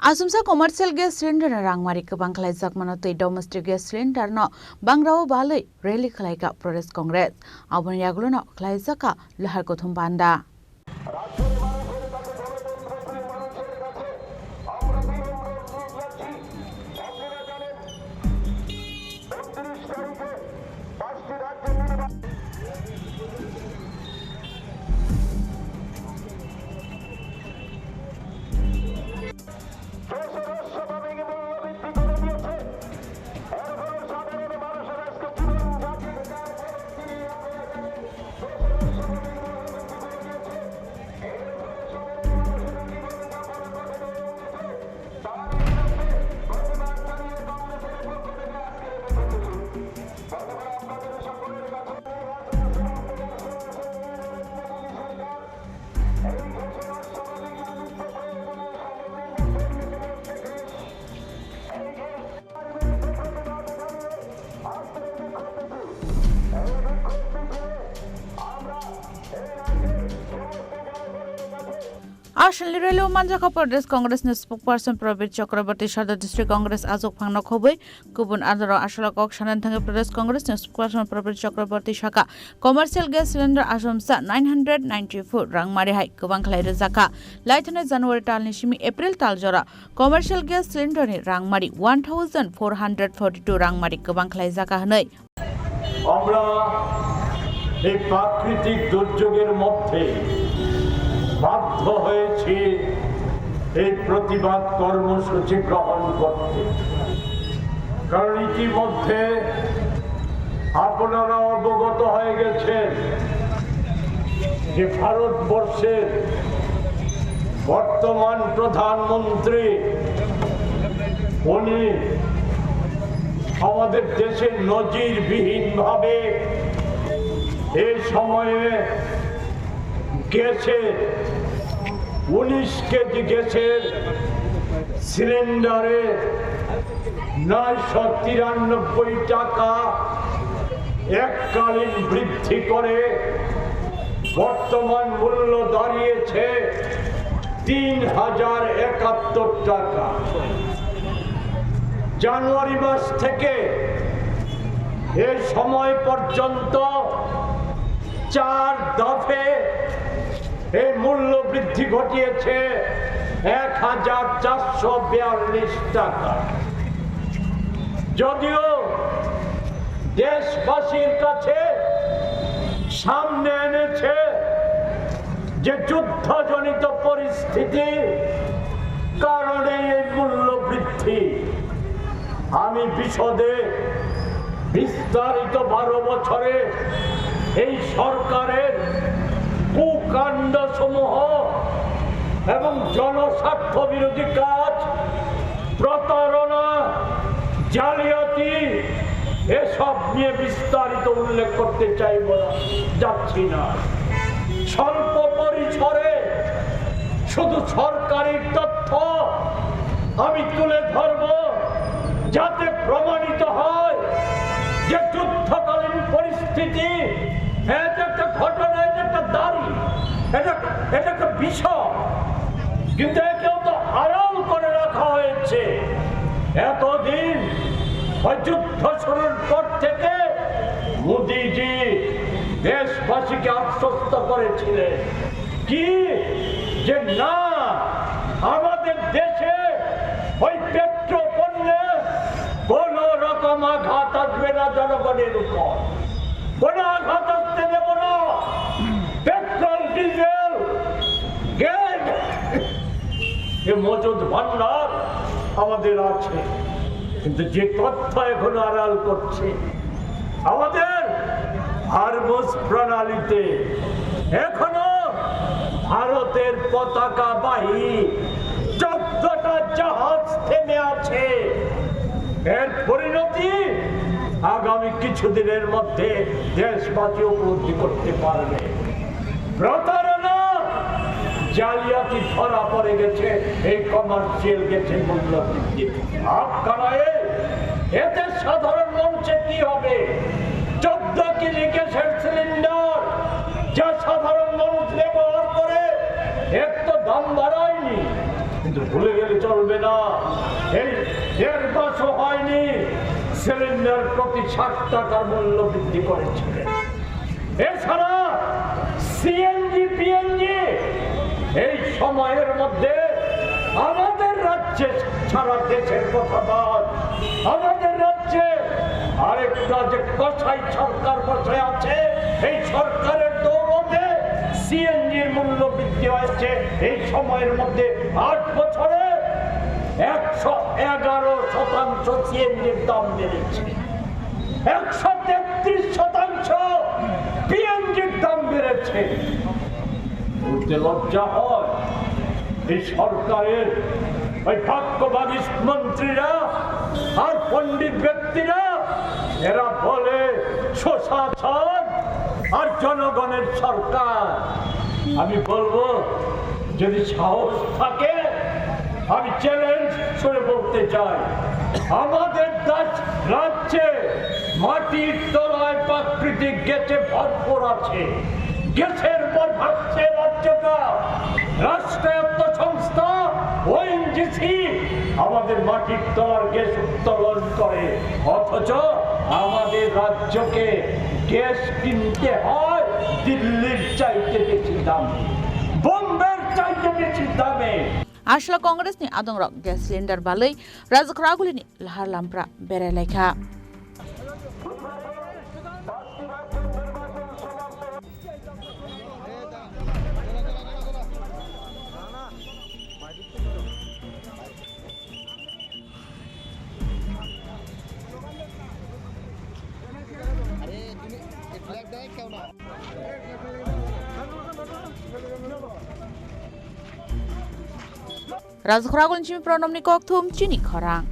Asumsa commercial gas cylinder rangmari kebang khlaijak manatui domestic gas cylinder no bangrao balai rally khlaika Pradesh Congress aboni yagulo no khlaijaka lahar kothum banda Ashanli Relo Manjaka Pradesh Congress spokesperson Prabir Chakraborty Sharda District Congress Azok Phangna Khobui Kubun Adaro Ashalakok Shananthange Pradesh Congress spokesperson Prabir Chakraborty Shaka commercial gas cylinder Ashamsa 994 Rangmari Hai Kubang Khlaire Zaka Laithane January Tal Nishimi April Taljora commercial gas cylinder ni Rangmari 1442 Rangmari Kubang Khlai Zaka Hanai আমরা এই প্রাকৃতিক দুর্যোগের মধ্যে বাধ্য হয়েছি এই প্রতিবাদ কর্মসূচি গ্রহণ করতে কারণ ইতিমধ্যে আপনারা অবগত হয়ে গেছেন যে ভারতবর্ষের বর্তমান প্রধানমন্ত্রী উনি আমাদের দেশে নজিরবিহীনভাবে এই সময়ে গ্যাসের 19 কেজি গ্যাসের সিলিন্ডারে 993 টাকা এককালীন বৃদ্ধি করে বর্তমান মূল্য দাঁড়িয়েছে 3071 টাকা জানুয়ারি মাস থেকে এই সময় পর্যন্ত 4 দফে এই মূল্য বৃদ্ধি ঘটিয়েছে 1442 টাকা যদিও দেশবাসীর কাছে সামনে এনেছে যে যুদ্ধজনিত পরিস্থিতি কারণে এই মূল্য বৃদ্ধি আমি বিশদে বিস্তারিত 12 বছরে এই সরকারের কুকাণ্ড সমূহ এবং জনস্বার্থ বিরোধী কাজ প্রতারণা জালিয়াতি এসব নিয়ে বিস্তারিত উল্লেখ করতে চাইব না যাচ্ছি না স্বল্প পরিসরে শুধু সরকারি তথ্য আমি তুলে ধরব যাতে প্রমাণিত হয় যে যুদ্ধকালীন পরিস্থিতি এটা একটা ঘটনা এটা একটা দাড়ি এটা একটা বিষয় কিন্তু একেও তো আড়াল করে রাখা হয়েছে এতদিন যুদ্ধ শুরুর পর থেকে মোদিজি দেশবাসীকে আশ্বস্ত করেছিলেন কি যে না আমাদের দেশে ওই পেট্রো পণ্যে কোন রকম আঘাত আসবে না জনগণের উপর কোন আঘাত আসতে দেব না পেট্রোল ডিজেল গ্যাস এই মজুদ ভান্ডার আমাদের আছে কিন্তু যে তথ্য এখনো আড়াল করছে আমাদের হরমুজ প্রণালীতে এখনো ভারতের পতাকাবাহী 14টা জাহাজ থেমে আছে এর পরিণতি আগামী কিছুদিনের মধ্যে দেশবাসী উপলব্ধি করতে পারবে প্রতারণা জালিয়াতি ধরা পড়ে গেছে এই কমার্শিয়াল গ্যাসের মূল্য বৃদ্ধি আপনারা এতে সাধারণ মানুষের কি হবে 14 কেজি গ্যাসের সিলিন্ডার যা সাধারণ মানুষ ব্যবহার করে এর তো দাম বাড়ায়নি কিন্তু ভুলে গেলে চলবে না, এই 1.5 মাসও হয়নি সিলিন্ডার প্রতি 60 টাকার মূল্য বৃদ্ধি করেছিলেন। এছাড়া সিএনজি পিএনজি এই সময়ের মধ্যে আমাদের রাজ্যে সারা দেশের কথা বাদ, আমাদের রাজ্যে আরেকটা যে কসাই সরকার বসে আছে, এই সরকারের দৌলতে সিএনজির মূল্য বৃদ্ধি হয়েছে এই সময়ের মধ্যে 8 বছরে 111% সিএনজির দাম বেড়েছে, 133% পিএনজির দাম বেড়েছে। বলতে লজ্জা হয় এই সরকারের ওই ভাগ্যবাদী মন্ত্রীরা আর পণ্ডিত ব্যক্তিরা, এরা বলে সুশাসন আর জনগণের সরকার। আমি বলবো, যদি সাহস থাকে আমি চ্যালেঞ্জ করে বলতে চাই, আমাদের রাজ্যে মাটির তলায় প্রাকৃতিক গ্যাসে ভরপুর আছে, গ্যাসের পর ভাসছে রাজ্যটা। রাষ্ট্রায়ত্ত সংস্থা ওএনজিসি আমাদের মাটির তলার গ্যাস উত্তোলন করে, অথচ আমাদের রাজ্যকে গ্যাস কিনতে হয় দিল্লির চাইতে বেশি দামে, বোম্বের চাইতে বেশি দামে। Ashala Congress ni adong rok gas cylinder balai Razak Raguli ni lahar lampra bere lekha. Razak Raguli ni pronom ni kok thum chini khorang.